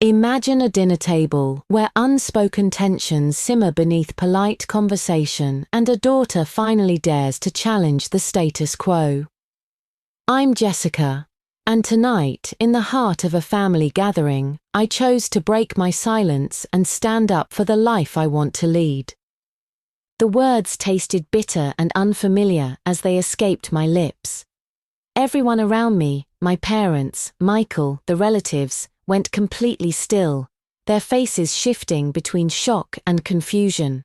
Imagine a dinner table where unspoken tensions simmer beneath polite conversation and a daughter finally dares to challenge the status quo. I'm Jessica, and tonight, in the heart of a family gathering, I chose to break my silence and stand up for the life I want to lead. The words tasted bitter and unfamiliar as they escaped my lips. Everyone around me, my parents, Michael, the relatives, went completely still, their faces shifting between shock and confusion.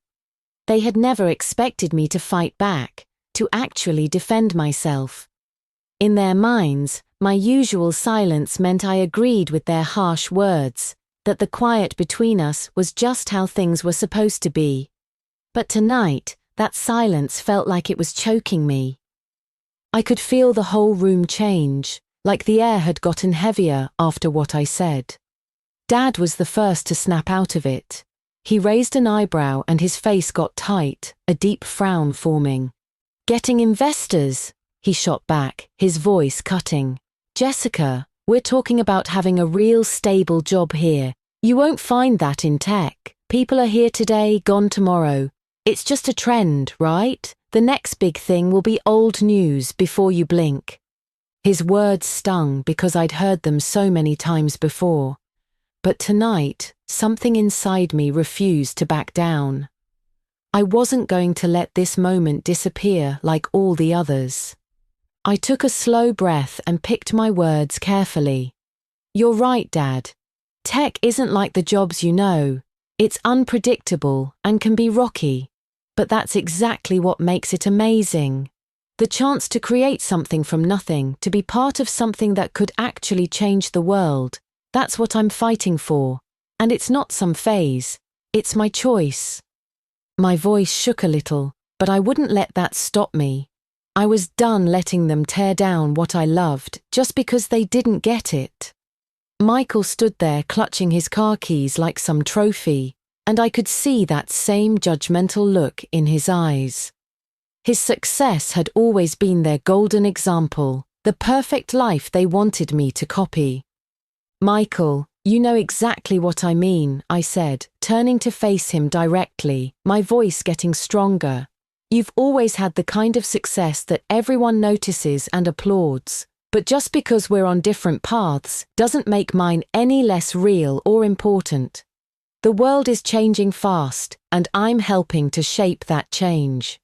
They had never expected me to fight back, to actually defend myself. In their minds, my usual silence meant I agreed with their harsh words, that the quiet between us was just how things were supposed to be. But tonight, that silence felt like it was choking me. I could feel the whole room change, like the air had gotten heavier after what I said. Dad was the first to snap out of it. He raised an eyebrow and his face got tight, a deep frown forming. "Getting investors?" he shot back, his voice cutting. "Jessica, we're talking about having a real stable job here. You won't find that in tech. People are here today, gone tomorrow. It's just a trend, right? The next big thing will be old news before you blink." His words stung because I'd heard them so many times before. But tonight, something inside me refused to back down. I wasn't going to let this moment disappear like all the others. I took a slow breath and picked my words carefully. "You're right, Dad. Tech isn't like the jobs you know. It's unpredictable and can be rocky. But that's exactly what makes it amazing. The chance to create something from nothing, to be part of something that could actually change the world. That's what I'm fighting for. And it's not some phase. It's my choice." My voice shook a little, but I wouldn't let that stop me. I was done letting them tear down what I loved just because they didn't get it. Michael stood there clutching his car keys like some trophy, and I could see that same judgmental look in his eyes. His success had always been their golden example, the perfect life they wanted me to copy. "Michael, you know exactly what I mean," I said, turning to face him directly, my voice getting stronger. "You've always had the kind of success that everyone notices and applauds, but just because we're on different paths doesn't make mine any less real or important. The world is changing fast, and I'm helping to shape that change."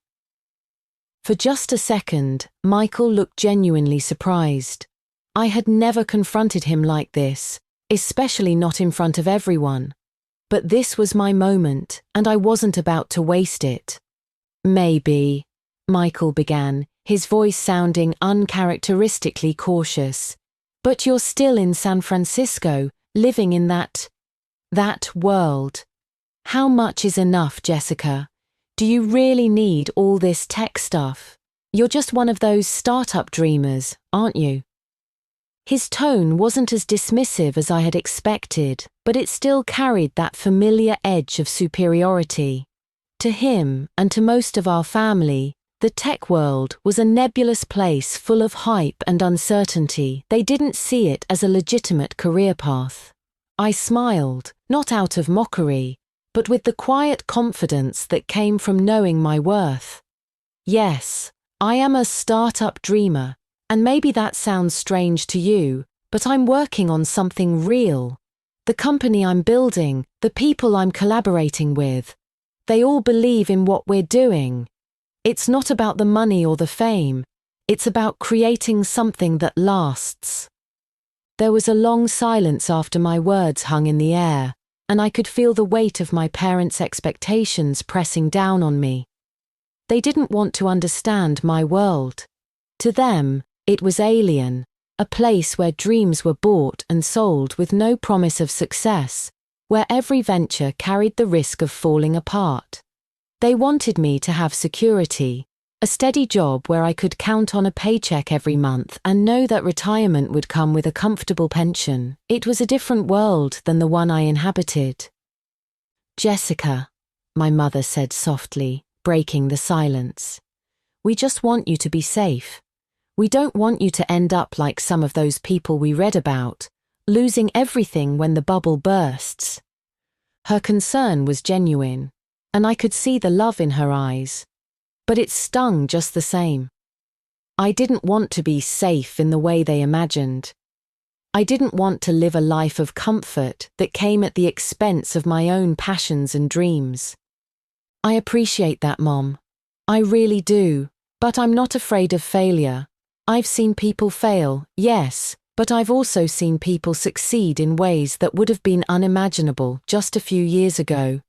For just a second, Michael looked genuinely surprised. I had never confronted him like this, especially not in front of everyone. But this was my moment, and I wasn't about to waste it. "Maybe," Michael began, his voice sounding uncharacteristically cautious. "But you're still in San Francisco, living in that world. How much is enough, Jessica? Do you really need all this tech stuff? You're just one of those startup dreamers, aren't you?" His tone wasn't as dismissive as I had expected, but it still carried that familiar edge of superiority. To him, and to most of our family, the tech world was a nebulous place full of hype and uncertainty. They didn't see it as a legitimate career path. I smiled, not out of mockery, but with the quiet confidence that came from knowing my worth. "Yes, I am a startup dreamer, and maybe that sounds strange to you, but I'm working on something real. The company I'm building, the people I'm collaborating with, they all believe in what we're doing. It's not about the money or the fame. It's about creating something that lasts." There was a long silence after my words hung in the air, and I could feel the weight of my parents' expectations pressing down on me. They didn't want to understand my world. To them, it was alien, a place where dreams were bought and sold with no promise of success, where every venture carried the risk of falling apart. They wanted me to have security, a steady job where I could count on a paycheck every month and know that retirement would come with a comfortable pension. It was a different world than the one I inhabited. "Jessica," my mother said softly, breaking the silence, "we just want you to be safe. We don't want you to end up like some of those people we read about, losing everything when the bubble bursts. Her concern was genuine, and I could see the love in her eyes. But it stung just the same. I didn't want to be safe in the way they imagined. I didn't want to live a life of comfort that came at the expense of my own passions and dreams. I appreciate that, Mom. I really do, but I'm not afraid of failure. I've seen people fail, yes, but I've also seen people succeed in ways that would have been unimaginable just a few years ago.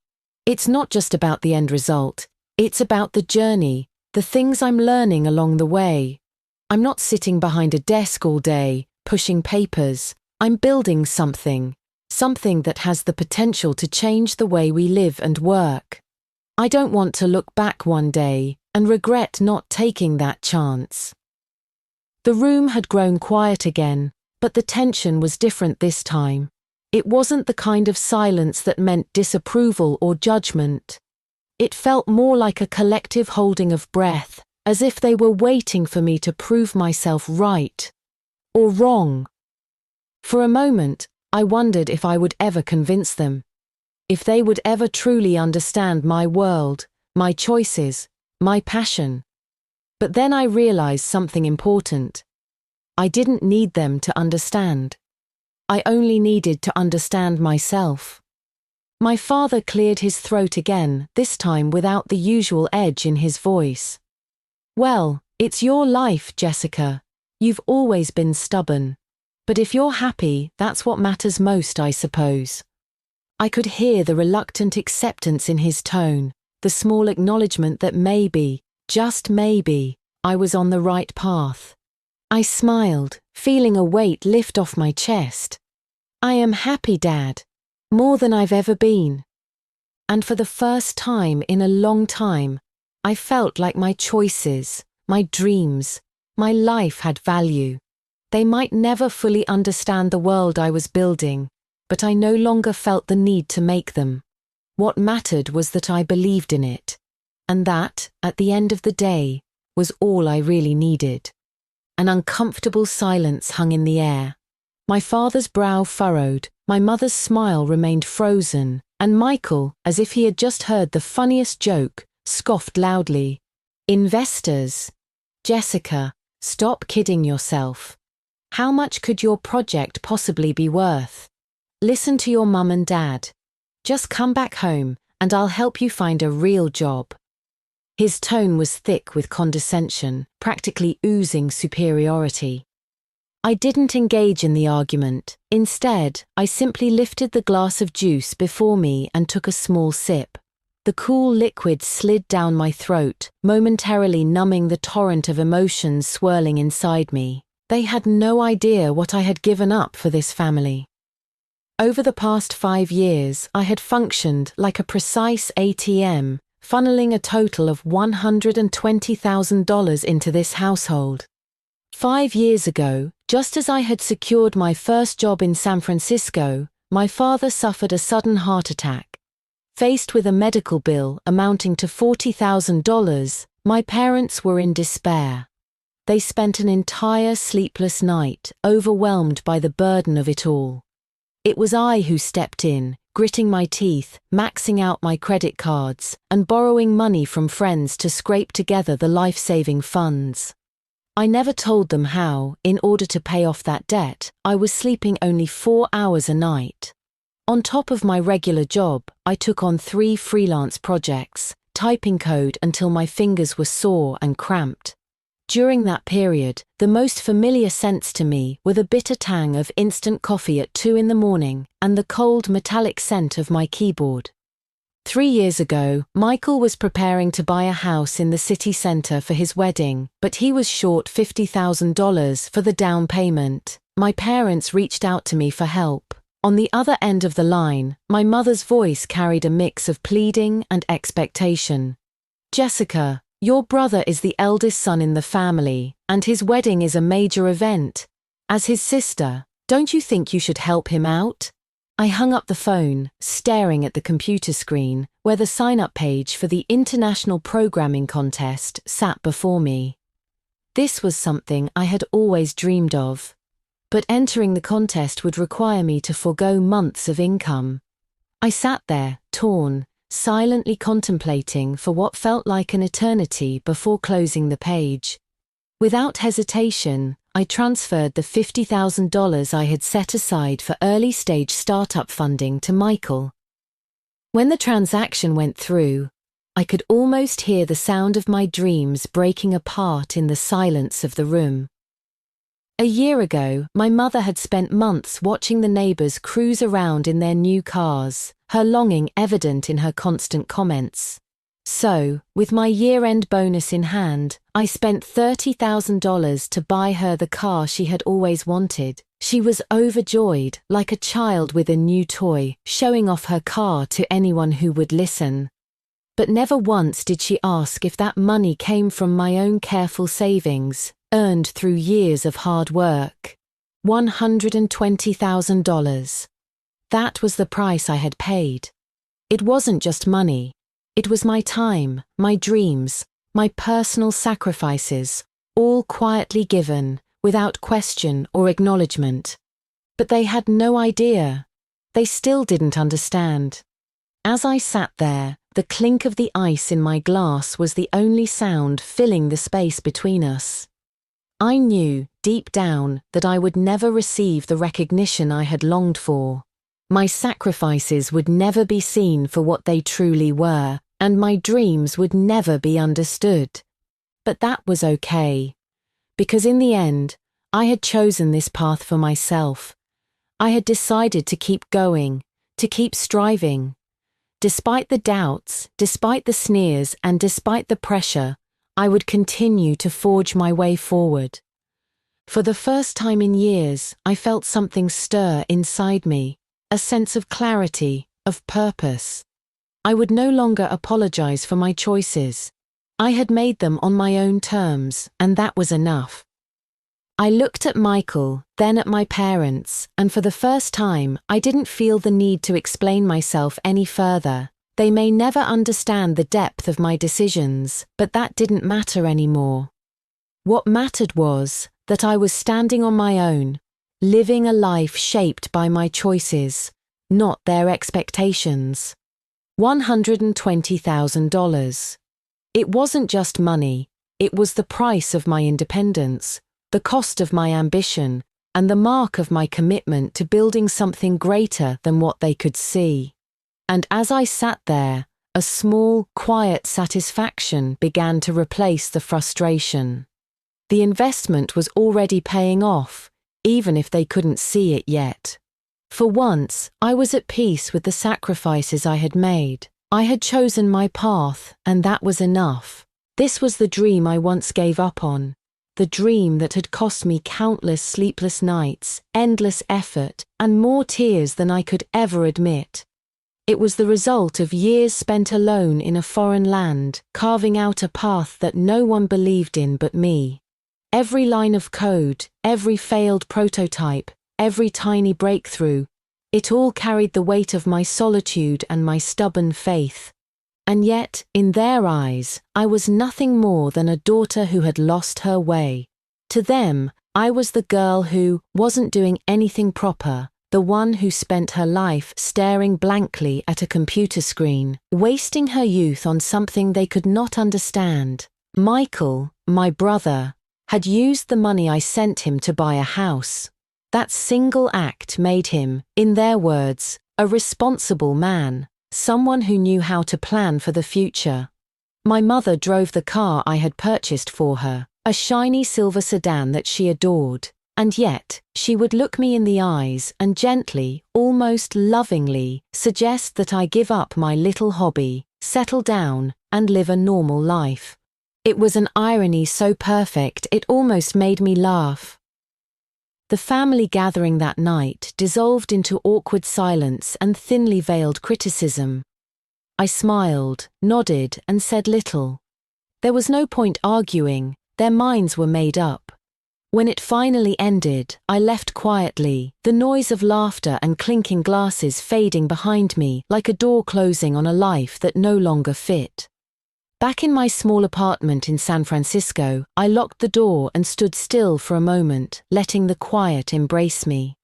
It's not just about the end result, it's about the journey, the things I'm learning along the way. I'm not sitting behind a desk all day, pushing papers. I'm building something that has the potential to change the way we live and work. I don't want to look back one day and regret not taking that chance. The room had grown quiet again, but the tension was different this time. It wasn't the kind of silence that meant disapproval or judgment. It felt more like a collective holding of breath, as if they were waiting for me to prove myself right or wrong. For a moment, I wondered if I would ever convince them, if they would ever truly understand my world, my choices, my passion. But then I realized something important. I didn't need them to understand. I only needed to understand myself. My father cleared his throat again, this time without the usual edge in his voice. Well, it's your life, Jessica. You've always been stubborn. But if you're happy, that's what matters most, I suppose. I could hear the reluctant acceptance in his tone, the small acknowledgement that maybe, just maybe, I was on the right path. I smiled, feeling a weight lift off my chest. I am happy, Dad. More than I've ever been. And for the first time in a long time, I felt like my choices, my dreams, my life had value. They might never fully understand the world I was building, but I no longer felt the need to make them. What mattered was that I believed in it. And that, at the end of the day, was all I really needed. An uncomfortable silence hung in the air. My father's brow furrowed, my mother's smile remained frozen, and Michael, as if he had just heard the funniest joke, scoffed loudly. Investors? Jessica, stop kidding yourself. How much could your project possibly be worth? Listen to your mum and dad. Just come back home, and I'll help you find a real job. His tone was thick with condescension, practically oozing superiority. I didn't engage in the argument. Instead, I simply lifted the glass of juice before me and took a small sip. The cool liquid slid down my throat, momentarily numbing the torrent of emotions swirling inside me. They had no idea what I had given up for this family. Over the past 5 years, I had functioned like a precise ATM, funneling a total of $120,000 into this household. 5 years ago, just as I had secured my first job in San Francisco, my father suffered a sudden heart attack. Faced with a medical bill amounting to $40,000, my parents were in despair. They spent an entire sleepless night, overwhelmed by the burden of it all. It was I who stepped in, gritting my teeth, maxing out my credit cards, and borrowing money from friends to scrape together the life-saving funds. I never told them how, in order to pay off that debt, I was sleeping only 4 hours a night. On top of my regular job, I took on 3 freelance projects, typing code until my fingers were sore and cramped. During that period, the most familiar scents to me were the bitter tang of instant coffee at 2 in the morning and the cold metallic scent of my keyboard. 3 years ago, Michael was preparing to buy a house in the city center for his wedding, but he was short $50,000 for the down payment. My parents reached out to me for help. On the other end of the line, my mother's voice carried a mix of pleading and expectation. Jessica, your brother is the eldest son in the family, and his wedding is a major event. As his sister, don't you think you should help him out? I hung up the phone, staring at the computer screen, where the sign-up page for the International Programming Contest sat before me. This was something I had always dreamed of. but entering the contest would require me to forego months of income. I sat there, torn, silently contemplating for what felt like an eternity before closing the page. Without hesitation, I transferred the $50,000 I had set aside for early-stage startup funding to Michael. When the transaction went through, I could almost hear the sound of my dreams breaking apart in the silence of the room. A year ago, my mother had spent months watching the neighbors cruise around in their new cars, her longing evident in her constant comments. So, with my year-end bonus in hand, I spent $30,000 to buy her the car she had always wanted. She was overjoyed, like a child with a new toy, showing off her car to anyone who would listen. But never once did she ask if that money came from my own careful savings, earned through years of hard work. $120,000. That was the price I had paid. It wasn't just money. It was my time, my dreams, my personal sacrifices, all quietly given, without question or acknowledgement. But they had no idea. They still didn't understand. As I sat there, the clink of the ice in my glass was the only sound filling the space between us. I knew, deep down, that I would never receive the recognition I had longed for. My sacrifices would never be seen for what they truly were, and my dreams would never be understood. But that was okay. Because in the end, I had chosen this path for myself. I had decided to keep going, to keep striving. Despite the doubts, despite the sneers, and despite the pressure, I would continue to forge my way forward. For the first time in years, I felt something stir inside me, a sense of clarity, of purpose. I would no longer apologize for my choices. I had made them on my own terms, and that was enough. I looked at Michael, then at my parents, and for the first time, I didn't feel the need to explain myself any further. They may never understand the depth of my decisions, but that didn't matter anymore. What mattered was that I was standing on my own, living a life shaped by my choices, not their expectations. $120,000. It wasn't just money, it was the price of my independence, the cost of my ambition, and the mark of my commitment to building something greater than what they could see. And as I sat there, a small, quiet satisfaction began to replace the frustration. The investment was already paying off, even if they couldn't see it yet. For once, I was at peace with the sacrifices I had made. I had chosen my path, and that was enough. This was the dream I once gave up on. The dream that had cost me countless sleepless nights, endless effort, and more tears than I could ever admit. It was the result of years spent alone in a foreign land, carving out a path that no one believed in but me. Every line of code, every failed prototype, every tiny breakthrough, it all carried the weight of my solitude and my stubborn faith. And yet, in their eyes, I was nothing more than a daughter who had lost her way. To them, I was the girl who wasn't doing anything proper, the one who spent her life staring blankly at a computer screen, wasting her youth on something they could not understand. Michael, my brother, had used the money I sent him to buy a house. That single act made him, in their words, a responsible man, someone who knew how to plan for the future. My mother drove the car I had purchased for her, a shiny silver sedan that she adored. And yet, she would look me in the eyes and gently, almost lovingly, suggest that I give up my little hobby, settle down, and live a normal life. It was an irony so perfect it almost made me laugh. The family gathering that night dissolved into awkward silence and thinly veiled criticism. I smiled, nodded, and said little. There was no point arguing, their minds were made up. When it finally ended, I left quietly, the noise of laughter and clinking glasses fading behind me like a door closing on a life that no longer fit. Back in my small apartment in San Francisco, I locked the door and stood still for a moment, letting the quiet embrace me.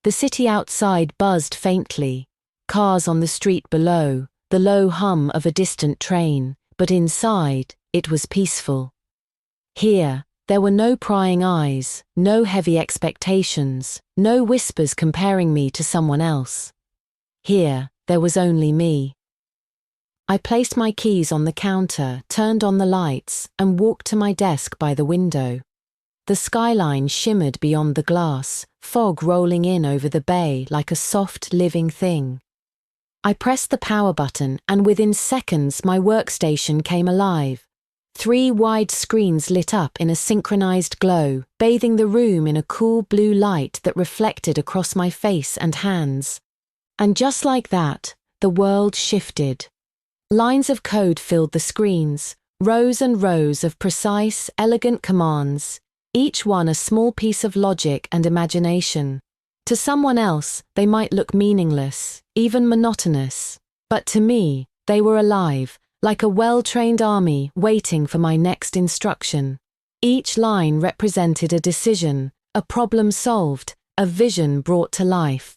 The city outside buzzed faintly, cars on the street below, the low hum of a distant train, but inside, it was peaceful. Here, there were no prying eyes, no heavy expectations, no whispers comparing me to someone else. Here, there was only me. I placed my keys on the counter, turned on the lights, and walked to my desk by the window. The skyline shimmered beyond the glass, fog rolling in over the bay like a soft, living thing. I pressed the power button, and within seconds my workstation came alive. 3 wide screens lit up in a synchronized glow, bathing the room in a cool blue light that reflected across my face and hands. And just like that, the world shifted. Lines of code filled the screens, rows and rows of precise, elegant commands, each one a small piece of logic and imagination. To someone else, they might look meaningless, even monotonous. But to me, they were alive, like a well-trained army waiting for my next instruction. Each line represented a decision, a problem solved, a vision brought to life.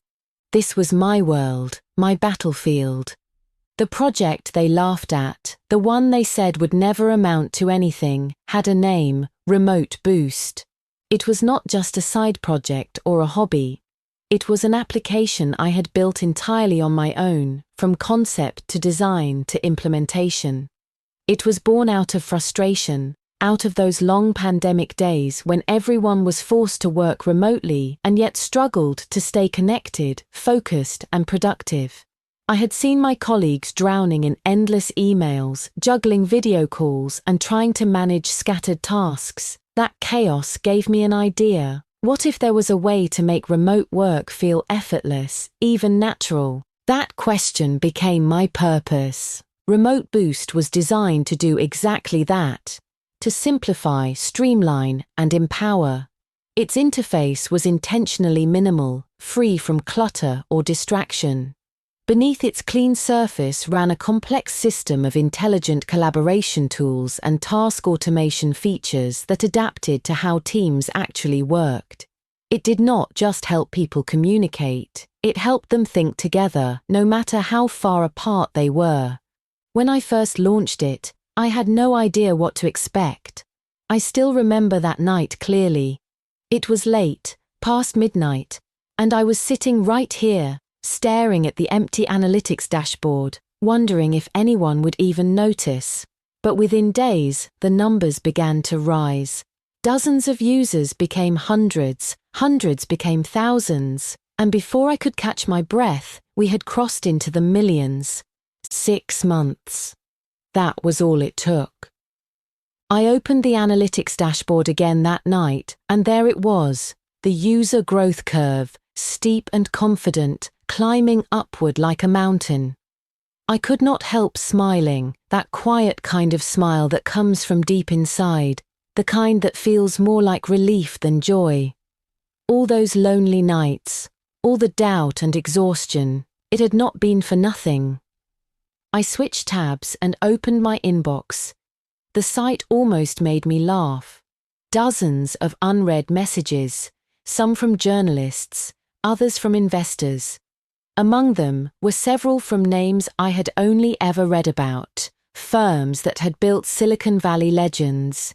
This was my world, my battlefield. The project they laughed at, the one they said would never amount to anything, had a name, Remote Boost. It was not just a side project or a hobby. It was an application I had built entirely on my own, from concept to design to implementation. It was born out of frustration, out of those long pandemic days when everyone was forced to work remotely and yet struggled to stay connected, focused, and productive. I had seen my colleagues drowning in endless emails, juggling video calls, and trying to manage scattered tasks. That chaos gave me an idea. What if there was a way to make remote work feel effortless, even natural? That question became my purpose. Remote Boost was designed to do exactly that, to simplify, streamline, and empower. Its interface was intentionally minimal, free from clutter or distraction. Beneath its clean surface ran a complex system of intelligent collaboration tools and task automation features that adapted to how teams actually worked. It did not just help people communicate, it helped them think together, no matter how far apart they were. When I first launched it, I had no idea what to expect. I still remember that night clearly. It was late, past midnight, and I was sitting right here, staring at the empty analytics dashboard, wondering if anyone would even notice. But within days, the numbers began to rise. Dozens of users became hundreds, hundreds became thousands, and before I could catch my breath, we had crossed into the millions. 6 months. That was all it took. I opened the analytics dashboard again that night, and there it was, the user growth curve, steep and confident, climbing upward like a mountain. I could not help smiling, that quiet kind of smile that comes from deep inside, the kind that feels more like relief than joy. All those lonely nights, all the doubt and exhaustion, it had not been for nothing. I switched tabs and opened my inbox. The site almost made me laugh. Dozens of unread messages, some from journalists, others from investors. Among them were several from names I had only ever read about, firms that had built Silicon Valley legends.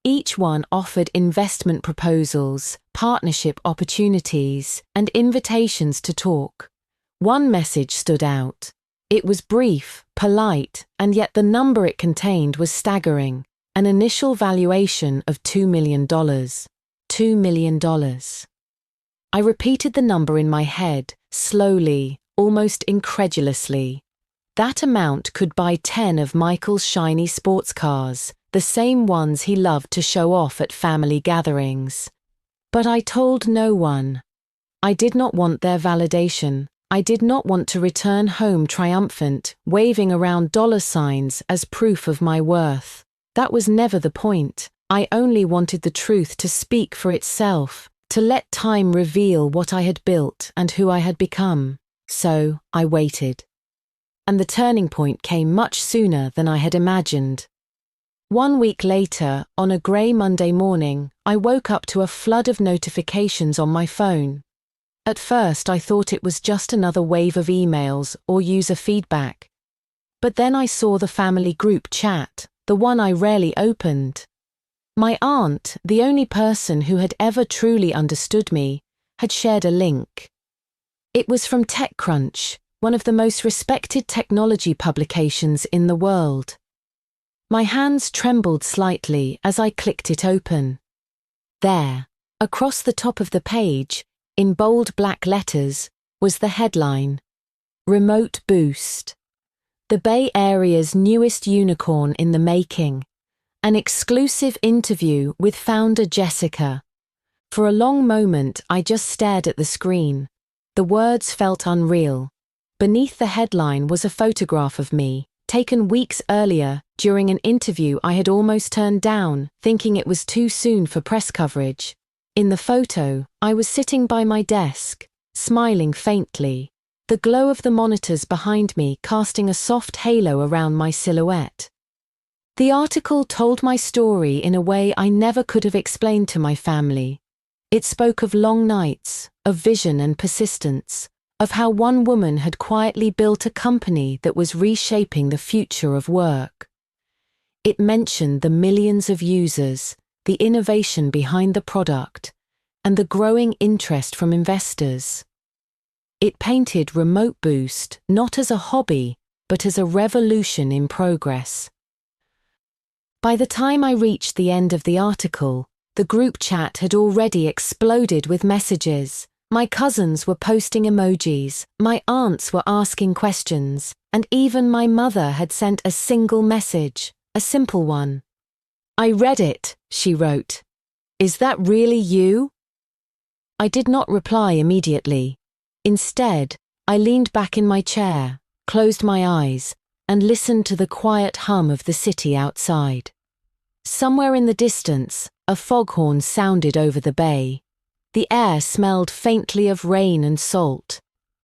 Each one offered investment proposals, partnership opportunities, and invitations to talk. One message stood out. It was brief, polite, and yet the number it contained was staggering. An initial valuation of $2 million. $2 million. I repeated the number in my head, slowly, almost incredulously. That amount could buy 10 of Michael's shiny sports cars, the same ones he loved to show off at family gatherings. But I told no one. I did not want their validation. I did not want to return home triumphant, waving around dollar signs as proof of my worth. That was never the point. I only wanted the truth to speak for itself, to let time reveal what I had built and who I had become. So, I waited. and the turning point came much sooner than I had imagined. 1 week later, on a grey Monday morning, I woke up to a flood of notifications on my phone. At first, I thought it was just another wave of emails or user feedback. But then I saw the family group chat, the one I rarely opened. My aunt, the only person who had ever truly understood me, had shared a link. It was from TechCrunch, one of the most respected technology publications in the world. My hands trembled slightly as I clicked it open. There, across the top of the page, in bold black letters, was the headline, "Remote Boost. The Bay Area's newest unicorn in the making. An exclusive interview with founder Jessica." For a long moment, I just stared at the screen. The words felt unreal. Beneath the headline was a photograph of me, taken weeks earlier during an interview I had almost turned down, thinking it was too soon for press coverage. In the photo, I was sitting by my desk, smiling faintly, the glow of the monitors behind me casting a soft halo around my silhouette. The article told my story in a way I never could have explained to my family. It spoke of long nights, of vision and persistence, of how one woman had quietly built a company that was reshaping the future of work. It mentioned the millions of users, the innovation behind the product, and the growing interest from investors. It painted Remote Boost not as a hobby, but as a revolution in progress. By the time I reached the end of the article, the group chat had already exploded with messages. My cousins were posting emojis, my aunts were asking questions, and even my mother had sent a single message, a simple one. "I read it," she wrote. "Is that really you?" I did not reply immediately. Instead, I leaned back in my chair, closed my eyes, and listened to the quiet hum of the city outside. Somewhere in the distance, a foghorn sounded over the bay. The air smelled faintly of rain and salt.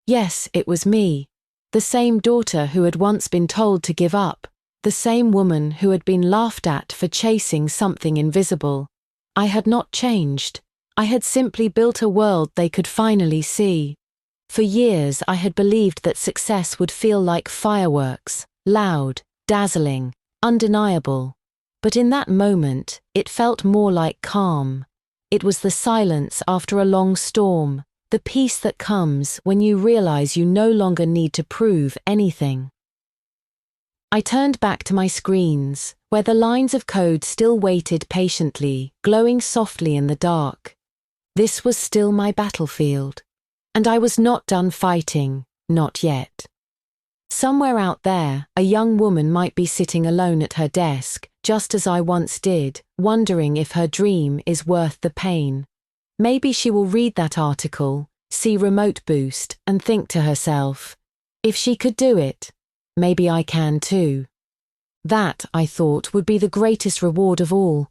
Yes, it was me, the same daughter who had once been told to give up, the same woman who had been laughed at for chasing something invisible. I had not changed. I had simply built a world they could finally see. For years I had believed that success would feel like fireworks, loud, dazzling, undeniable. But in that moment, it felt more like calm. It was the silence after a long storm, the peace that comes when you realize you no longer need to prove anything. I turned back to my screens, where the lines of code still waited patiently, glowing softly in the dark. This was still my battlefield. And I was not done fighting, not yet. Somewhere out there, a young woman might be sitting alone at her desk, just as I once did, wondering if her dream is worth the pain. Maybe she will read that article, see Remote Boost, and think to herself, if she could do it, maybe I can too. That, I thought, would be the greatest reward of all.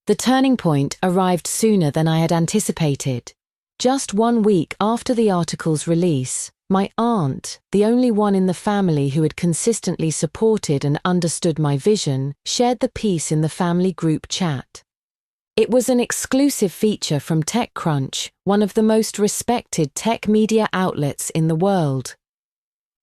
The turning point arrived sooner than I had anticipated. Just 1 week after the article's release, my aunt, the only one in the family who had consistently supported and understood my vision, shared the piece in the family group chat. It was an exclusive feature from TechCrunch, one of the most respected tech media outlets in the world.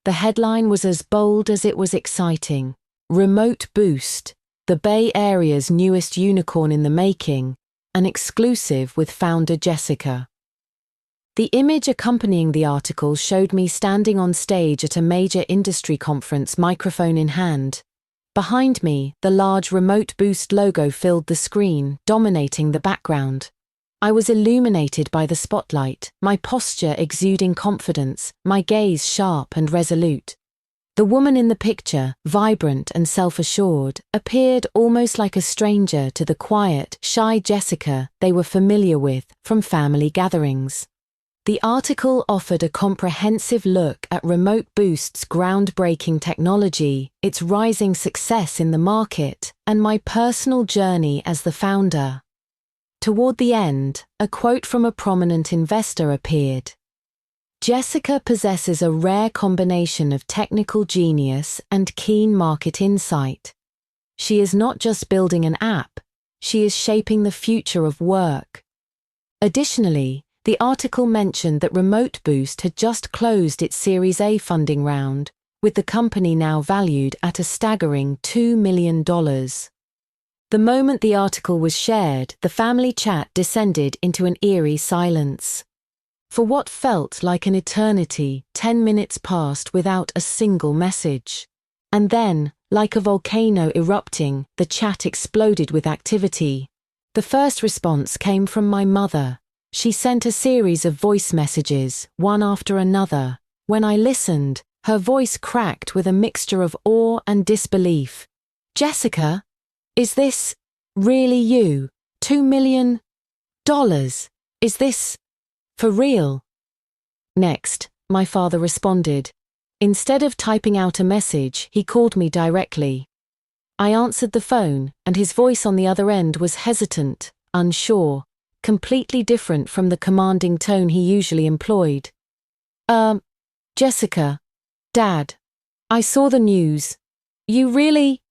The headline was as bold as it was exciting. "Remote Boost, the Bay Area's newest unicorn in the making, an exclusive with founder Jessica." The image accompanying the article showed me standing on stage at a major industry conference, microphone in hand. Behind me, the large Remote Boost logo filled the screen, dominating the background. I was illuminated by the spotlight, my posture exuding confidence, my gaze sharp and resolute. The woman in the picture, vibrant and self-assured, appeared almost like a stranger to the quiet, shy Jessica they were familiar with from family gatherings. The article offered a comprehensive look at Remote Boost's groundbreaking technology, its rising success in the market, and my personal journey as the founder. Toward the end, a quote from a prominent investor appeared. Jessica possesses a rare combination of technical genius and keen market insight. She is not just building an app, she is shaping the future of work. Additionally, the article mentioned that Remote Boost had just closed its Series A funding round, with the company now valued at a staggering $2 million. The moment the article was shared, the family chat descended into an eerie silence. For what felt like an eternity, 10 minutes passed without a single message. And then, like a volcano erupting, the chat exploded with activity. The first response came from my mother. She sent a series of voice messages, one after another. When I listened, her voice cracked with a mixture of awe and disbelief. "Jessica? Is this really you? $2 million? Is this for real?" Next, my father responded. Instead of typing out a message, he called me directly. I answered the phone, and his voice on the other end was hesitant, unsure, completely different from the commanding tone he usually employed. Jessica, Dad, I saw the news. You really?"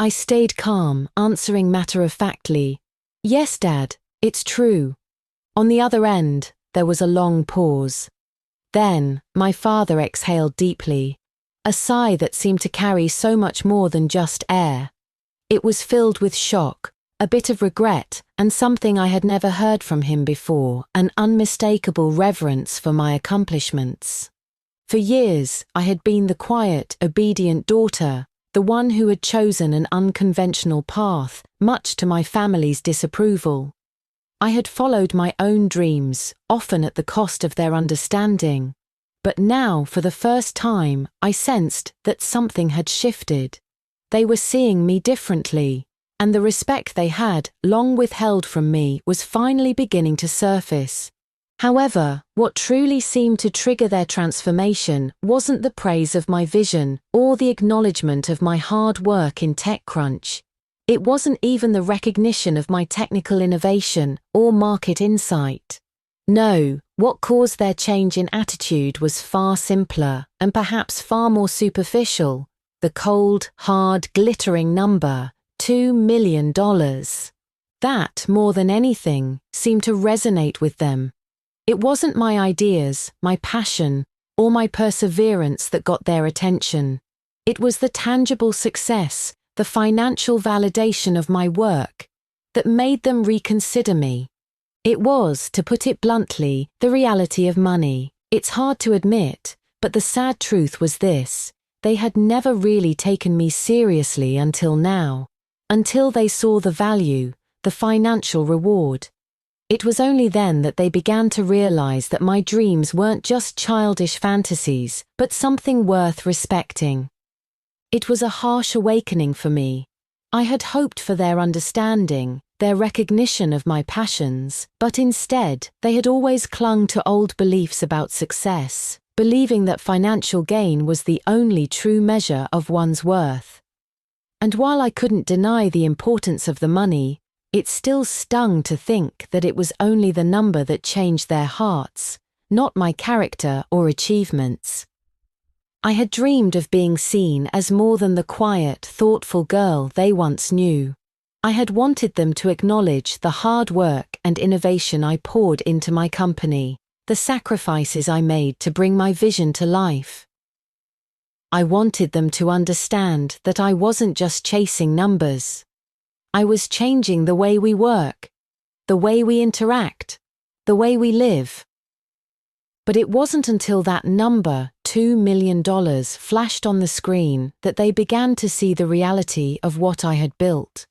I stayed calm, answering matter-of-factly, "Yes, Dad, it's true." On the other end, there was a long pause. Then, my father exhaled deeply, a sigh that seemed to carry so much more than just air. It was filled with shock, a bit of regret, and something I had never heard from him before, an unmistakable reverence for my accomplishments. For years, I had been the quiet, obedient daughter, the one who had chosen an unconventional path, much to my family's disapproval. I had followed my own dreams, often at the cost of their understanding. But now, for the first time, I sensed that something had shifted. They were seeing me differently, and the respect they had long withheld from me was finally beginning to surface. However, what truly seemed to trigger their transformation wasn't the praise of my vision or the acknowledgement of my hard work in TechCrunch. It wasn't even the recognition of my technical innovation or market insight. No, what caused their change in attitude was far simpler and perhaps far more superficial. The cold, hard, glittering number, $2 million. That, more than anything, seemed to resonate with them. It wasn't my ideas, my passion, or my perseverance that got their attention. It was the tangible success, the financial validation of my work, that made them reconsider me. It was, to put it bluntly, the reality of money. It's hard to admit, but the sad truth was this: they had never really taken me seriously until now. Until they saw the value, the financial reward. It was only then that they began to realize that my dreams weren't just childish fantasies, but something worth respecting. It was a harsh awakening for me. I had hoped for their understanding, their recognition of my passions, but instead, they had always clung to old beliefs about success, believing that financial gain was the only true measure of one's worth. And while I couldn't deny the importance of the money, it still stung to think that it was only the number that changed their hearts, not my character or achievements. I had dreamed of being seen as more than the quiet, thoughtful girl they once knew. I had wanted them to acknowledge the hard work and innovation I poured into my company, the sacrifices I made to bring my vision to life. I wanted them to understand that I wasn't just chasing numbers. I was changing the way we work, the way we interact, the way we live. But it wasn't until that number, $2 million, flashed on the screen that they began to see the reality of what I had built.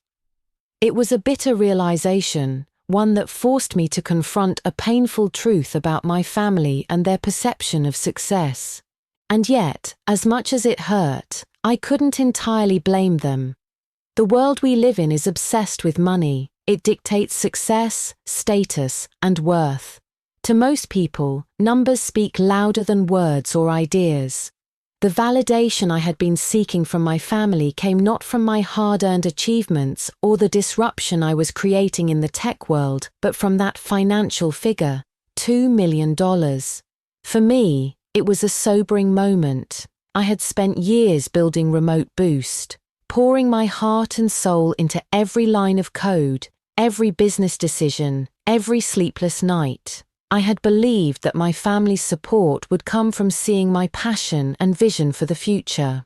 It was a bitter realization, one that forced me to confront a painful truth about my family and their perception of success. And yet, as much as it hurt, I couldn't entirely blame them. The world we live in is obsessed with money. It dictates success, status, and worth. To most people, numbers speak louder than words or ideas. The validation I had been seeking from my family came not from my hard-earned achievements or the disruption I was creating in the tech world, but from that financial figure, $2 million. For me, it was a sobering moment. I had spent years building Remote Boost, pouring my heart and soul into every line of code, every business decision, every sleepless night. I had believed that my family's support would come from seeing my passion and vision for the future.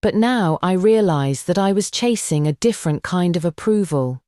But now I realized that I was chasing a different kind of approval,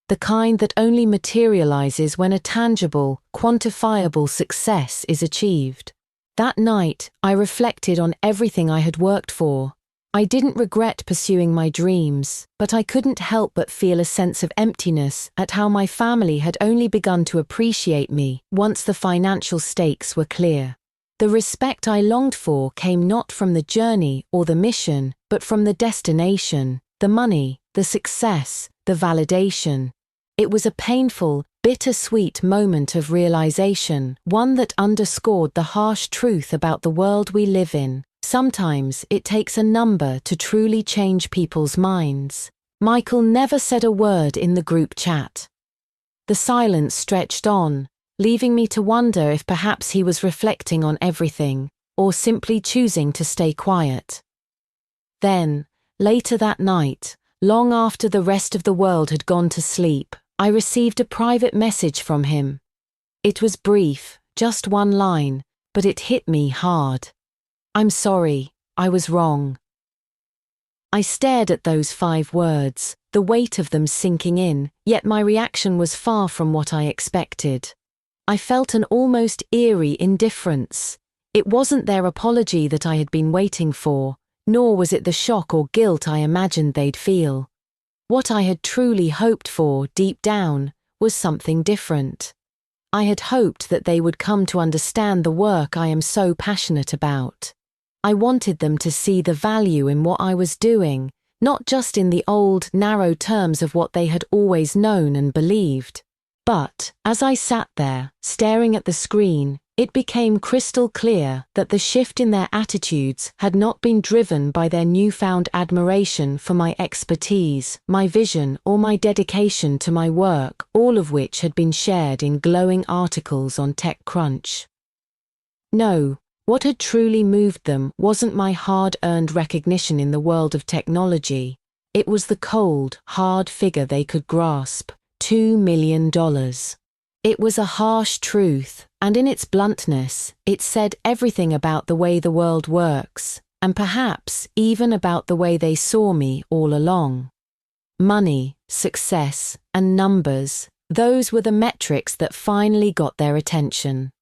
the kind that only materializes when a tangible, quantifiable success is achieved. That night, I reflected on everything I had worked for. I didn't regret pursuing my dreams, but I couldn't help but feel a sense of emptiness at how my family had only begun to appreciate me once the financial stakes were clear. The respect I longed for came not from the journey or the mission, but from the destination, the money, the success, the validation. It was a painful, bittersweet moment of realization, one that underscored the harsh truth about the world we live in. Sometimes it takes a number to truly change people's minds. Michael never said a word in the group chat. The silence stretched on, leaving me to wonder if perhaps he was reflecting on everything, or simply choosing to stay quiet. Then, later that night, long after the rest of the world had gone to sleep, I received a private message from him. It was brief, just one line, but it hit me hard. "I'm sorry, I was wrong." I stared at those 5 words, the weight of them sinking in, yet my reaction was far from what I expected. I felt an almost eerie indifference. It wasn't their apology that I had been waiting for, nor was it the shock or guilt I imagined they'd feel. What I had truly hoped for, deep down, was something different. I had hoped that they would come to understand the work I am so passionate about. I wanted them to see the value in what I was doing, not just in the old, narrow terms of what they had always known and believed. But, as I sat there, staring at the screen, it became crystal clear that the shift in their attitudes had not been driven by their newfound admiration for my expertise, my vision, or my dedication to my work, all of which had been shared in glowing articles on TechCrunch. No. What had truly moved them wasn't my hard-earned recognition in the world of technology. It was the cold, hard figure they could grasp, $2 million. It was a harsh truth, and in its bluntness, it said everything about the way the world works, and perhaps even about the way they saw me all along. Money, success, and numbers, those were the metrics that finally got their attention.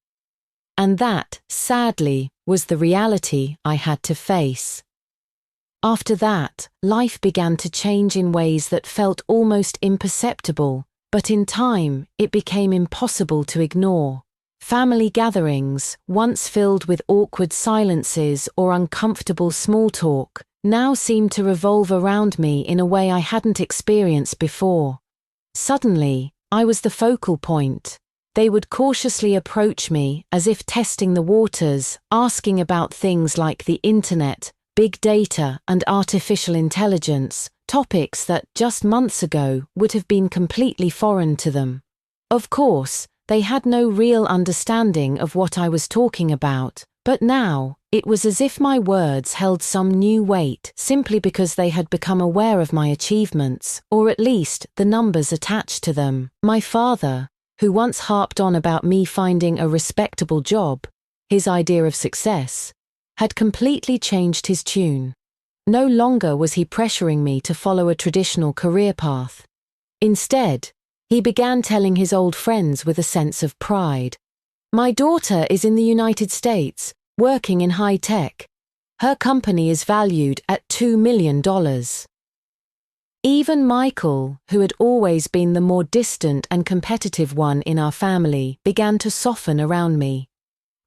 And that, sadly, was the reality I had to face. After that, life began to change in ways that felt almost imperceptible, but in time, it became impossible to ignore. Family gatherings, once filled with awkward silences or uncomfortable small talk, now seemed to revolve around me in a way I hadn't experienced before. Suddenly, I was the focal point. They would cautiously approach me as if testing the waters, asking about things like the internet, big data, and artificial intelligence, topics that, just months ago, would have been completely foreign to them. Of course, they had no real understanding of what I was talking about, but now, it was as if my words held some new weight simply because they had become aware of my achievements, or at least the numbers attached to them. My father, who once harped on about me finding a respectable job, his idea of success, had completely changed his tune. No longer was he pressuring me to follow a traditional career path. Instead, he began telling his old friends with a sense of pride. "My daughter is in the United States, working in high tech. Her company is valued at $2 million. Even Michael, who had always been the more distant and competitive one in our family, began to soften around me.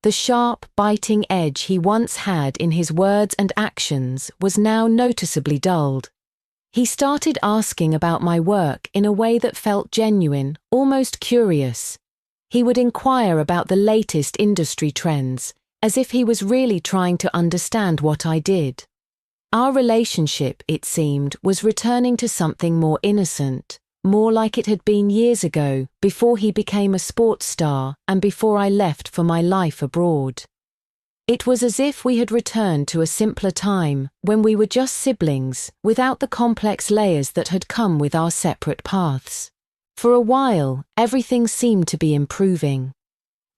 The sharp, biting edge he once had in his words and actions was now noticeably dulled. He started asking about my work in a way that felt genuine, almost curious. He would inquire about the latest industry trends, as if he was really trying to understand what I did. Our relationship, it seemed, was returning to something more innocent, more like it had been years ago, before he became a sports star and before I left for my life abroad. It was as if we had returned to a simpler time, when we were just siblings, without the complex layers that had come with our separate paths. For a while, everything seemed to be improving.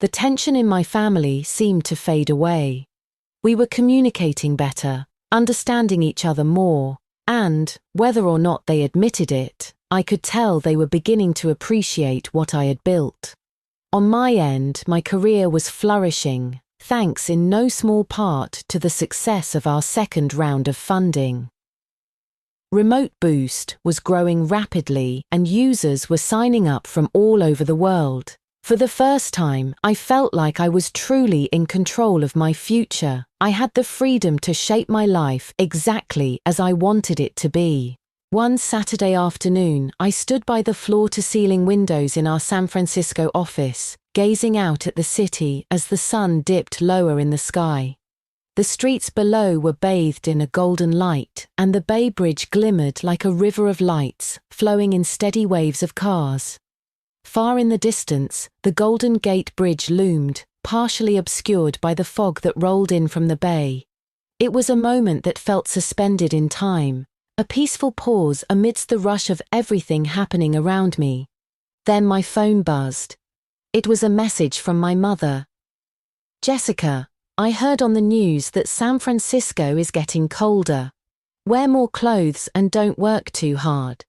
The tension in my family seemed to fade away. We were communicating better, understanding each other more, and, whether or not they admitted it, I could tell they were beginning to appreciate what I had built. On my end, my career was flourishing, thanks in no small part to the success of our second round of funding. Remote Boost was growing rapidly and users were signing up from all over the world. For the first time, I felt like I was truly in control of my future. I had the freedom to shape my life exactly as I wanted it to be. One Saturday afternoon, I stood by the floor-to-ceiling windows in our San Francisco office, gazing out at the city as the sun dipped lower in the sky. The streets below were bathed in a golden light, and the Bay Bridge glimmered like a river of lights, flowing in steady waves of cars. Far in the distance, the Golden Gate Bridge loomed, partially obscured by the fog that rolled in from the bay. It was a moment that felt suspended in time, a peaceful pause amidst the rush of everything happening around me. Then my phone buzzed. It was a message from my mother. "Jessica, I heard on the news that San Francisco is getting colder. Wear more clothes and don't work too hard."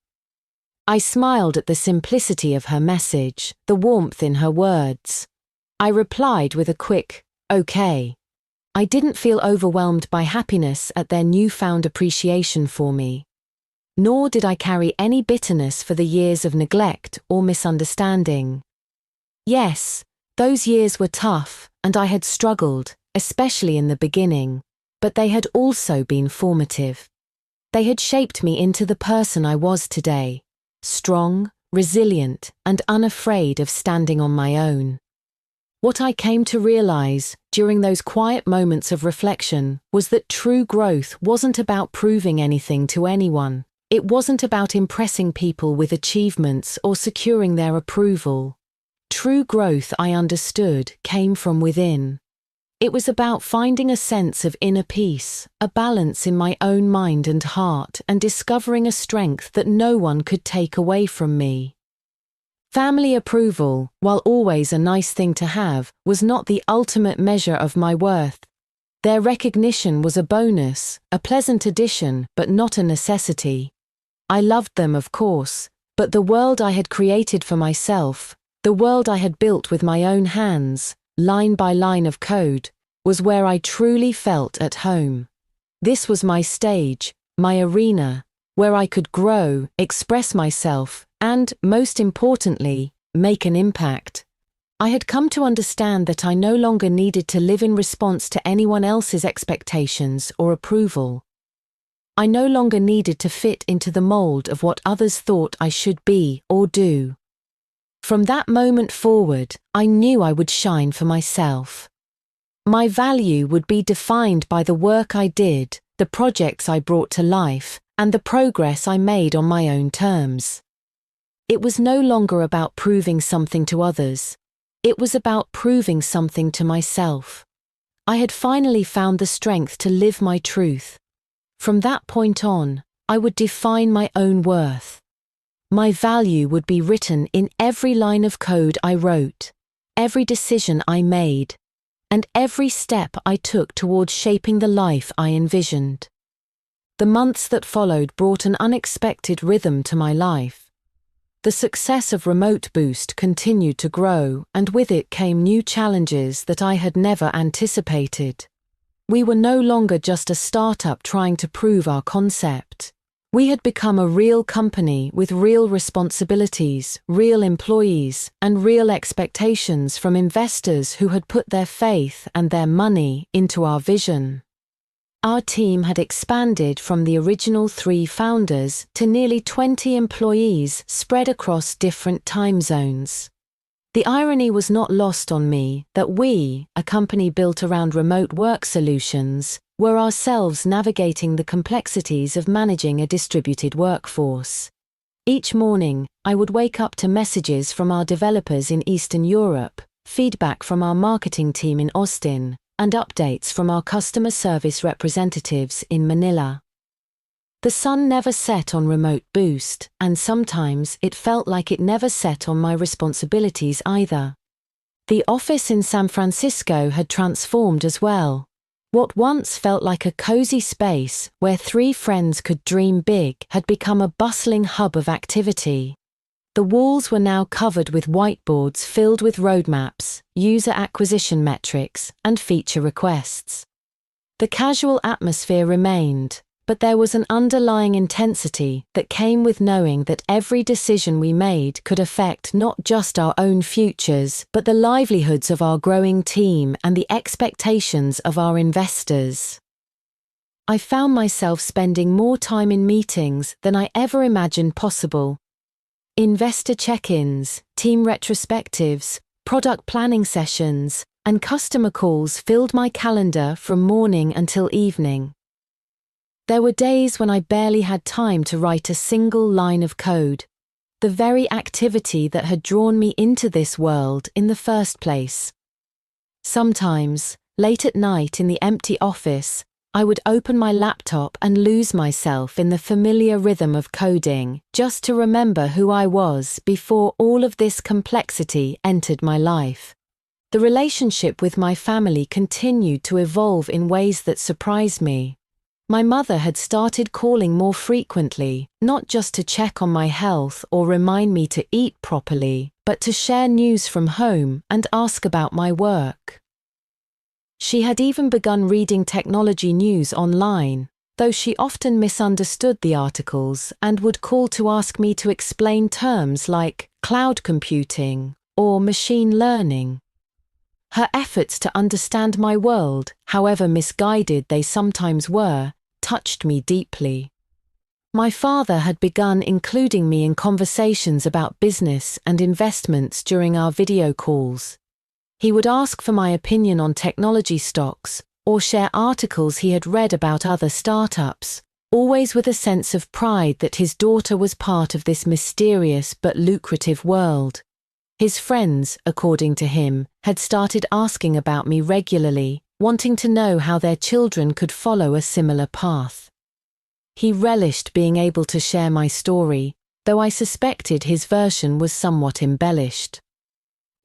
I smiled at the simplicity of her message, the warmth in her words. I replied with a quick, "Okay." I didn't feel overwhelmed by happiness at their newfound appreciation for me. Nor did I carry any bitterness for the years of neglect or misunderstanding. Yes, those years were tough, and I had struggled, especially in the beginning, but they had also been formative. They had shaped me into the person I was today, strong, resilient, and unafraid of standing on my own. What I came to realize, during those quiet moments of reflection, was that true growth wasn't about proving anything to anyone. It wasn't about impressing people with achievements or securing their approval. True growth, I understood, came from within. It was about finding a sense of inner peace, a balance in my own mind and heart, and discovering a strength that no one could take away from me. Family approval, while always a nice thing to have, was not the ultimate measure of my worth. Their recognition was a bonus, a pleasant addition, but not a necessity. I loved them, of course, but the world I had created for myself, the world I had built with my own hands, line by line of code, was where I truly felt at home. This was my stage, my arena, where I could grow, express myself, and, most importantly, make an impact. I had come to understand that I no longer needed to live in response to anyone else's expectations or approval. I no longer needed to fit into the mold of what others thought I should be or do. From that moment forward, I knew I would shine for myself. My value would be defined by the work I did, the projects I brought to life, and the progress I made on my own terms. It was no longer about proving something to others. It was about proving something to myself. I had finally found the strength to live my truth. From that point on, I would define my own worth. My value would be written in every line of code I wrote, every decision I made, and every step I took towards shaping the life I envisioned. The months that followed brought an unexpected rhythm to my life. The success of Remote Boost continued to grow, and with it came new challenges that I had never anticipated. We were no longer just a startup trying to prove our concept. We had become a real company with real responsibilities, real employees, and real expectations from investors who had put their faith and their money into our vision. Our team had expanded from the original 3 founders to nearly 20 employees spread across different time zones. The irony was not lost on me that we, a company built around remote work solutions, were ourselves navigating the complexities of managing a distributed workforce. Each morning, I would wake up to messages from our developers in Eastern Europe, feedback from our marketing team in Austin, and updates from our customer service representatives in Manila. The sun never set on Remote Boost, and sometimes it felt like it never set on my responsibilities either. The office in San Francisco had transformed as well. What once felt like a cozy space where 3 friends could dream big had become a bustling hub of activity. The walls were now covered with whiteboards filled with roadmaps, user acquisition metrics, and feature requests. The casual atmosphere remained, but there was an underlying intensity that came with knowing that every decision we made could affect not just our own futures, but the livelihoods of our growing team and the expectations of our investors. I found myself spending more time in meetings than I ever imagined possible. Investor check-ins, team retrospectives, product planning sessions, and customer calls filled my calendar from morning until evening. There were days when I barely had time to write a single line of code, the very activity that had drawn me into this world in the first place. Sometimes, late at night in the empty office, I would open my laptop and lose myself in the familiar rhythm of coding, just to remember who I was before all of this complexity entered my life. The relationship with my family continued to evolve in ways that surprised me. My mother had started calling more frequently, not just to check on my health or remind me to eat properly, but to share news from home and ask about my work. She had even begun reading technology news online, though she often misunderstood the articles and would call to ask me to explain terms like cloud computing or machine learning. Her efforts to understand my world, however misguided they sometimes were, touched me deeply. My father had begun including me in conversations about business and investments during our video calls. He would ask for my opinion on technology stocks, or share articles he had read about other startups, always with a sense of pride that his daughter was part of this mysterious but lucrative world. His friends, according to him, had started asking about me regularly, wanting to know how their children could follow a similar path. He relished being able to share my story, though I suspected his version was somewhat embellished.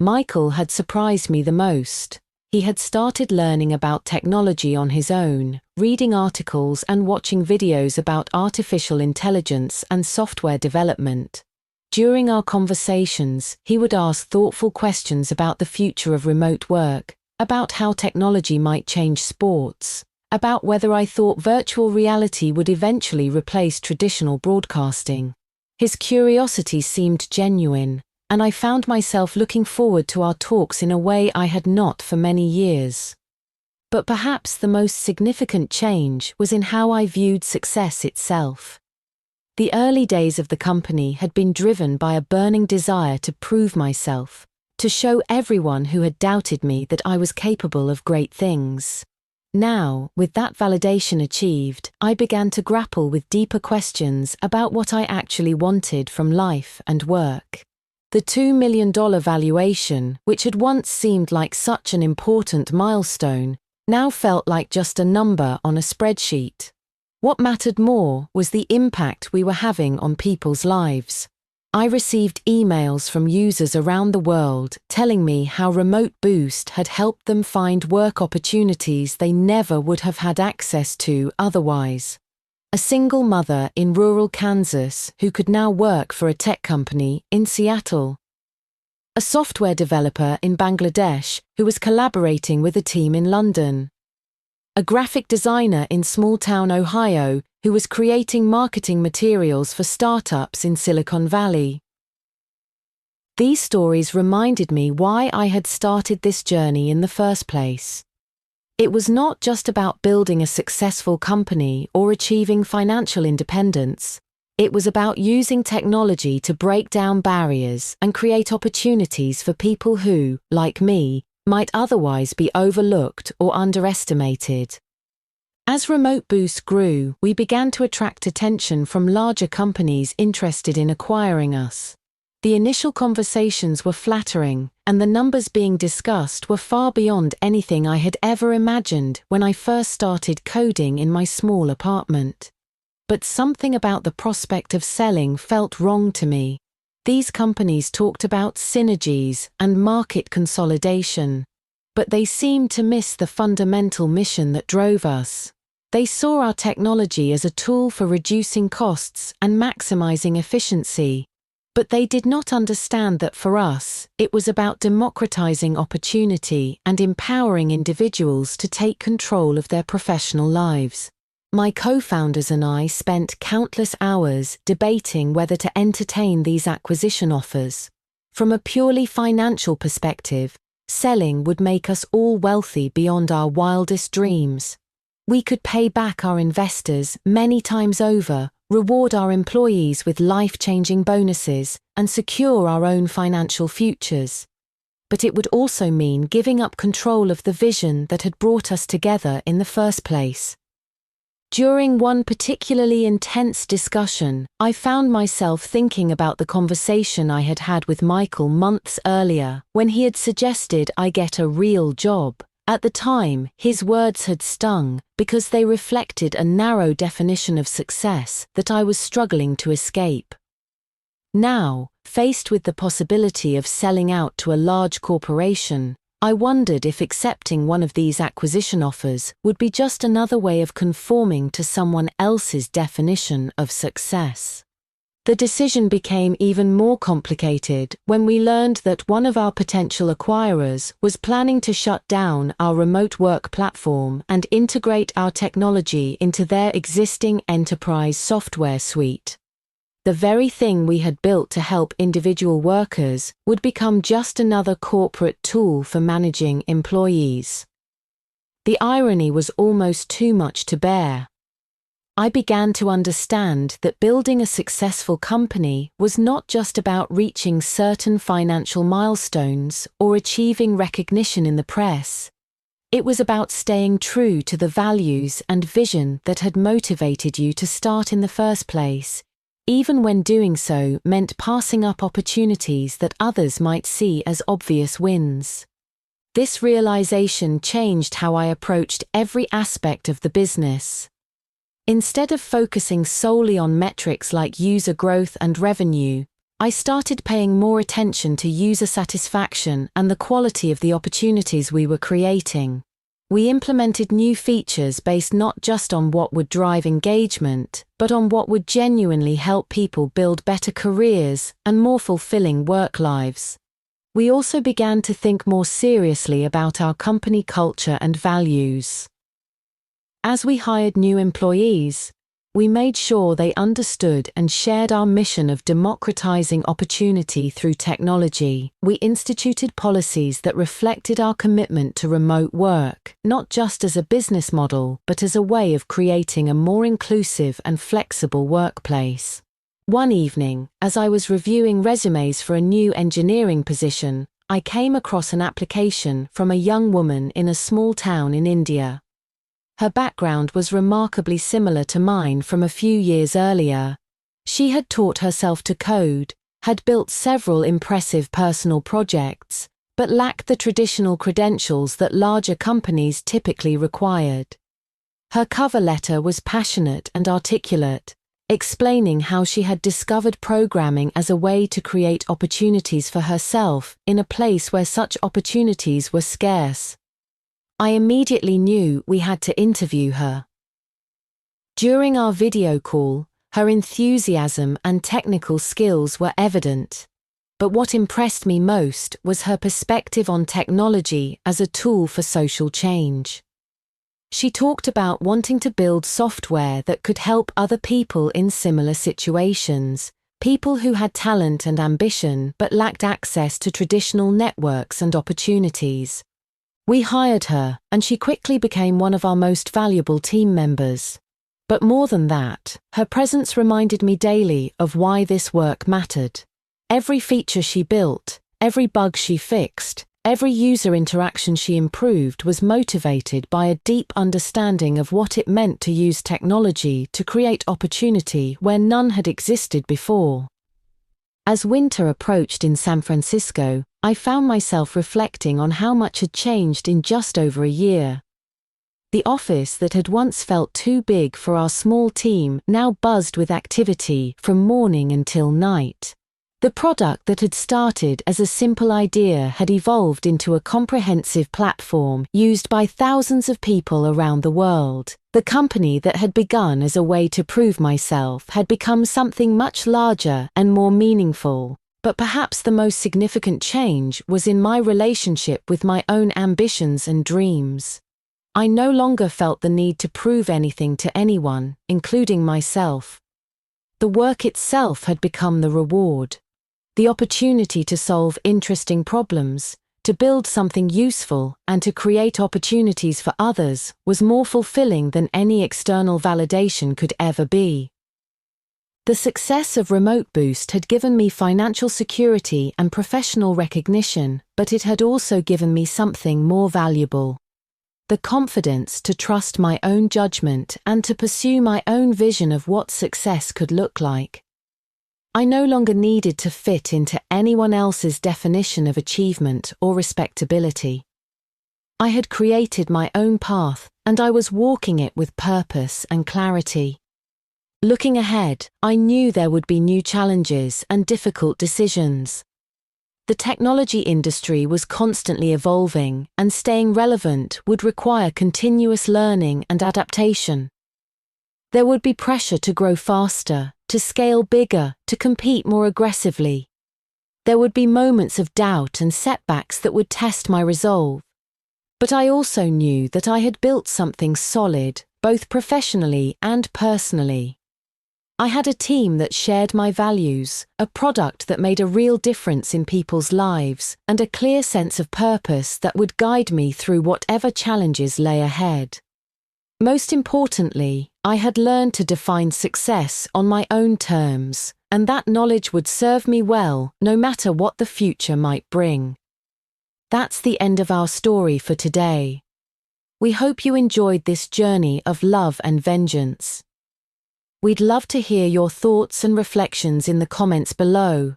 Michael had surprised me the most. He had started learning about technology on his own, reading articles and watching videos about artificial intelligence and software development. During our conversations, he would ask thoughtful questions about the future of remote work, about how technology might change sports, about whether I thought virtual reality would eventually replace traditional broadcasting. His curiosity seemed genuine, and I found myself looking forward to our talks in a way I had not for many years. But perhaps the most significant change was in how I viewed success itself. The early days of the company had been driven by a burning desire to prove myself, to show everyone who had doubted me that I was capable of great things. Now, with that validation achieved, I began to grapple with deeper questions about what I actually wanted from life and work. The $2 million valuation, which had once seemed like such an important milestone, now felt like just a number on a spreadsheet. What mattered more was the impact we were having on people's lives. I received emails from users around the world telling me how Remote Boost had helped them find work opportunities they never would have had access to otherwise. A single mother in rural Kansas who could now work for a tech company in Seattle. A software developer in Bangladesh who was collaborating with a team in London. A graphic designer in small-town Ohio who was creating marketing materials for startups in Silicon Valley. These stories reminded me why I had started this journey in the first place. It was not just about building a successful company or achieving financial independence. It was about using technology to break down barriers and create opportunities for people who, like me, might otherwise be overlooked or underestimated. As Remote Boost grew, we began to attract attention from larger companies interested in acquiring us. The initial conversations were flattering, and the numbers being discussed were far beyond anything I had ever imagined when I first started coding in my small apartment. But something about the prospect of selling felt wrong to me. These companies talked about synergies and market consolidation, but they seemed to miss the fundamental mission that drove us. They saw our technology as a tool for reducing costs and maximizing efficiency, but they did not understand that for us, it was about democratizing opportunity and empowering individuals to take control of their professional lives. My co-founders and I spent countless hours debating whether to entertain these acquisition offers. From a purely financial perspective, selling would make us all wealthy beyond our wildest dreams. We could pay back our investors many times over, reward our employees with life-changing bonuses, and secure our own financial futures. But it would also mean giving up control of the vision that had brought us together in the first place. During one particularly intense discussion, I found myself thinking about the conversation I had had with Michael months earlier, when he had suggested I get a real job. At the time, his words had stung, because they reflected a narrow definition of success that I was struggling to escape. Now, faced with the possibility of selling out to a large corporation, I wondered if accepting one of these acquisition offers would be just another way of conforming to someone else's definition of success. The decision became even more complicated when we learned that one of our potential acquirers was planning to shut down our remote work platform and integrate our technology into their existing enterprise software suite. The very thing we had built to help individual workers would become just another corporate tool for managing employees. The irony was almost too much to bear. I began to understand that building a successful company was not just about reaching certain financial milestones or achieving recognition in the press. It was about staying true to the values and vision that had motivated you to start in the first place, even when doing so meant passing up opportunities that others might see as obvious wins. This realization changed how I approached every aspect of the business. Instead of focusing solely on metrics like user growth and revenue, I started paying more attention to user satisfaction and the quality of the opportunities we were creating. We implemented new features based not just on what would drive engagement, but on what would genuinely help people build better careers and more fulfilling work lives. We also began to think more seriously about our company culture and values. As we hired new employees, we made sure they understood and shared our mission of democratizing opportunity through technology. We instituted policies that reflected our commitment to remote work, not just as a business model, but as a way of creating a more inclusive and flexible workplace. One evening, as I was reviewing resumes for a new engineering position, I came across an application from a young woman in a small town in India. Her background was remarkably similar to mine from a few years earlier. She had taught herself to code, had built several impressive personal projects, but lacked the traditional credentials that larger companies typically required. Her cover letter was passionate and articulate, explaining how she had discovered programming as a way to create opportunities for herself in a place where such opportunities were scarce. I immediately knew we had to interview her. During our video call, her enthusiasm and technical skills were evident. But what impressed me most was her perspective on technology as a tool for social change. She talked about wanting to build software that could help other people in similar situations, people who had talent and ambition but lacked access to traditional networks and opportunities. We hired her, and she quickly became one of our most valuable team members. But more than that, her presence reminded me daily of why this work mattered. Every feature she built, every bug she fixed, Every user interaction she improved was motivated by a deep understanding of what it meant to use technology to create opportunity where none had existed before. As winter approached in San Francisco, I found myself reflecting on how much had changed in just over a year. The office that had once felt too big for our small team now buzzed with activity from morning until night. The product that had started as a simple idea had evolved into a comprehensive platform used by thousands of people around the world. The company that had begun as a way to prove myself had become something much larger and more meaningful. But perhaps the most significant change was in my relationship with my own ambitions and dreams. I no longer felt the need to prove anything to anyone, including myself. The work itself had become the reward. The opportunity to solve interesting problems, to build something useful, and to create opportunities for others was more fulfilling than any external validation could ever be. The success of Remote Boost had given me financial security and professional recognition, but it had also given me something more valuable: the confidence to trust my own judgment and to pursue my own vision of what success could look like. I no longer needed to fit into anyone else's definition of achievement or respectability. I had created my own path, and I was walking it with purpose and clarity. Looking ahead, I knew there would be new challenges and difficult decisions. The technology industry was constantly evolving, and staying relevant would require continuous learning and adaptation. There would be pressure to grow faster, to scale bigger, to compete more aggressively. There would be moments of doubt and setbacks that would test my resolve. But I also knew that I had built something solid, both professionally and personally. I had a team that shared my values, a product that made a real difference in people's lives, and a clear sense of purpose that would guide me through whatever challenges lay ahead. Most importantly, I had learned to define success on my own terms, and that knowledge would serve me well no matter what the future might bring. That's the end of our story for today. We hope you enjoyed this journey of love and vengeance. We'd love to hear your thoughts and reflections in the comments below.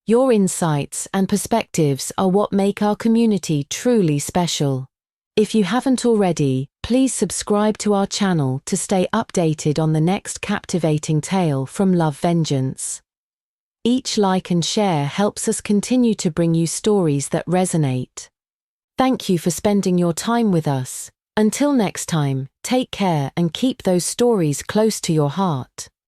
Your insights and perspectives are what make our community truly special. If you haven't already, please subscribe to our channel to stay updated on the next captivating tale from Love Vengeance. Each like and share helps us continue to bring you stories that resonate. Thank you for spending your time with us. Until next time, take care and keep those stories close to your heart.